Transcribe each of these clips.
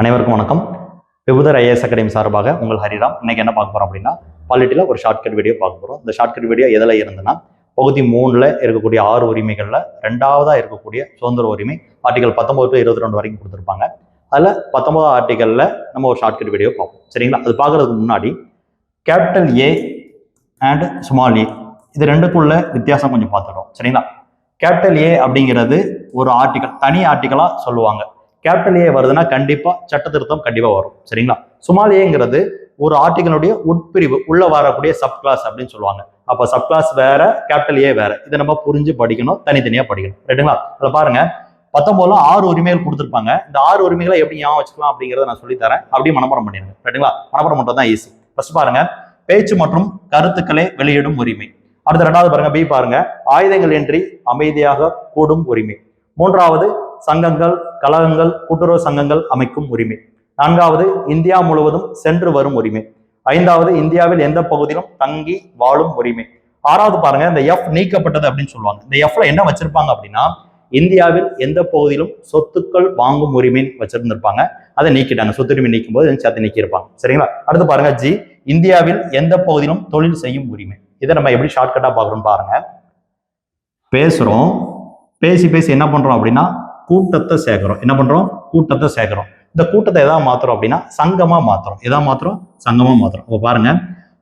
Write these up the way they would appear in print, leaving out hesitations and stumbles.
அனைவருக்கும் வணக்கம். விபுதர் IAS academy சார்பாக உங்கள் ஹரிராம். இன்னைக்கு என்ன பார்க்க போறோம் அப்படின்னா, பாலிட்டியில் ஒரு ஷார்ட்கட் வீடியோ பார்க்க போறோம். இந்த ஷார்ட்கட் வீடியோ எதில் இருந்துன்னா, பகுதி 3ல் இருக்கக்கூடிய 6 உரிமைகளில் 2ஆவதா இருக்கக்கூடிய சுதந்திர உரிமை ஆர்டிகல் 19 to 22 வரைக்கும் கொடுத்துருப்பாங்க. அதில் 19ஆம் ஆர்டிகல்ல நம்ம ஒரு ஷார்ட்கட் வீடியோ பார்ப்போம். சரிங்களா? அது பார்க்கறதுக்கு முன்னாடி capital A and small A இது ரெண்டுக்குள்ள வித்தியாசம் கொஞ்சம் பார்த்துடும். சரிங்களா? கேபிட்டல் ஏ அப்படிங்கிறது ஒரு ஆர்டிகல், தனி ஆர்டிகலா சொல்லுவாங்க. கேபிட்டல் ஏ வருதுன்னா கண்டிப்பா சட்ட திருத்தம் கண்டிப்பா வரும். சரிங்களா? ஸ்மால் ஏங்கிறது ஒரு ஆர்டிகலுடைய உட்பிரிவு, உள்ள வரக்கூடிய சப் கிளாஸ் அப்படின்னு சொல்லுவாங்க. அப்ப சப் கிளாஸ் வேற, கேபிட்டல் ஏ வேற. இதை நம்ம புரிஞ்சு படிக்கணும், தனித்தனியா படிக்கணும். ரைட்டுங்களா? அதுல பாருங்க, 19ல 6 உரிமைகள் கொடுத்துருப்பாங்க. இந்த 6 உரிமைகளை எப்படி ஞாபகம் வச்சுக்கலாம் அப்படிங்கிறத நான் சொல்லி தரேன். அப்படியே மனப்பாடம் பண்ணிடுங்க. ரைட்டுங்களா? மனப்பாடம் மட்டும் தான் ஈஸி. ஃபர்ஸ்ட் பாருங்க, பேச்சு மற்றும் கருத்துக்களை வெளியிடும் உரிமை. அடுத்த 2வது பாருங்க, பி பாருங்க, ஆயுதங்கள் இன்றி அமைதியாக கூடும் உரிமை. 3வது சங்கங்கள், கழகங்கள், கூட்டுறவு சங்கங்கள் அமைக்கும் உரிமை. 4வது இந்தியா முழுவதும் சென்று வரும் உரிமை. 5வது இந்தியாவில் எந்த பகுதியிலும் தங்கி வாழும் உரிமை. 6வது பாருங்க, இந்த எஃப் நீக்கப்பட்டது அப்படின்னு சொல்லுவாங்க. இந்த எஃப்ல என்ன வச்சிருப்பாங்க அப்படின்னா, இந்தியாவில் எந்த பகுதியிலும் சொத்துக்கள் வாங்கும் உரிமைன்னு வச்சிருந்திருப்பாங்க. அதை நீக்கிட்டாங்க. சொத்துரிமை நீக்கும் போது சேர்த்து நீக்கியிருப்பாங்க. சரிங்களா? அடுத்து பாருங்க, ஜி, இந்தியாவில் எந்த பகுதியிலும் தொழில் செய்யும் உரிமை. இதை நம்ம எப்படி ஷார்ட்கட்டா பாக்குறோம் பாருங்க. பேசுறோம், பேசி பேசி என்ன பண்றோம் அப்படின்னா கூட்டத்தை சேர்க்கிறோம். என்ன பண்றோம்? கூட்டத்தை சேர்க்கிறோம். இந்த கூட்டத்தை எதாவது மாத்துறோம் அப்படின்னா சங்கமா மாத்துறோம். எதா மாத்துறோம்? சங்கமா மாத்துறோம். இப்போ பாருங்க,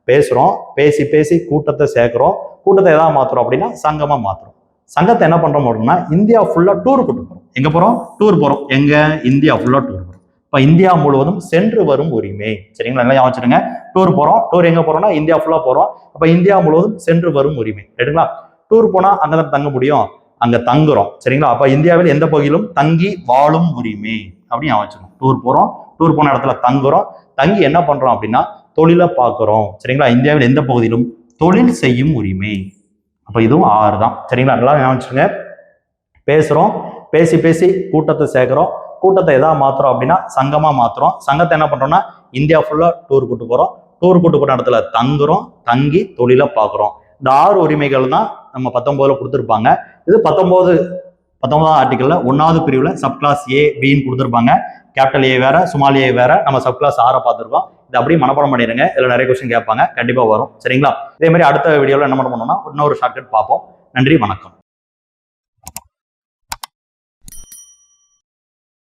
பேசுறோம், பேசி பேசி கூட்டத்தை சேர்க்கிறோம். கூட்டத்தை எதாவது மாத்துறோம் அப்படின்னா சங்கமா மாத்துறோம். சங்கத்தை என்ன பண்றோம் அப்படின்னா இந்தியா ஃபுல்லா டூர் கூட்டு போறோம். எங்க போறோம்? டூர் போறோம். எங்க? இந்தியா ஃபுல்லா டூர் போறோம். இப்ப இந்தியா முழுவதும் சென்று வரும் உரிமை. சரிங்களா? எல்லாம் வச்சுருங்க. டூர் போறோம். டூர் எங்க போறோம்னா இந்தியா ஃபுல்லா போறோம். அப்ப இந்தியா முழுவதும் சென்று வரும் உரிமை. ரைட்டுங்களா? டூர் போனா அங்கதான் தங்க முடியும், அங்க தங்குறோம். சரிங்களா? அப்ப இந்தியாவில் எந்த பகுதியிலும் தங்கி வாழும் உரிமை அப்படின்னு வச்சுக்கணும். டூர் போறோம், டூர் போன இடத்துல தங்குறோம், தங்கி என்ன பண்றோம் அப்படின்னா தொழிலை பார்க்கிறோம். சரிங்களா? இந்தியாவில் எந்த பகுதியிலும் தொழில் செய்யும் உரிமை. அப்ப இதுவும் 6 தான். சரிங்களா? நல்லா ஞாபகம். பேசுறோம், பேசி பேசி கூட்டத்தை சேர்க்கிறோம். கூட்டத்தை எதா மாத்துறோம் அப்படின்னா சங்கமா மாத்துறோம். சங்கத்தை என்ன பண்றோம்னா இந்தியா ஃபுல்லா டூர் கூட்டு போறோம். டூர் கூட்டு போன இடத்துல தங்குறோம், தங்கி தொழிலை பார்க்கிறோம். இந்த 6 உரிமைகள் தான் நம்ம 19ல கொடுத்துருப்பாங்க. இது 19ஆம் ஆர்டிகல்ல 1வது பிரிவுல சப் கிளாஸ் ஏ, பின்னு கொடுத்துருப்பாங்க. கேபிட்டல் ஏ வேற, ஸ்மால் ஏ வேற. நம்ம சப் கிளாஸ் 6 பார்த்துருக்கோம். இது அப்படியே மனப்பாடம் பண்ணிடுங்க. இதுல நிறைய கொஸ்டின் கேட்பாங்க, கண்டிப்பா வரும். சரிங்களா? இதே மாதிரி அடுத்த வீடியோல என்ன பண்ணணும்னா இன்னொரு ஷார்ட்கட் பார்ப்போம். நன்றி, வணக்கம்.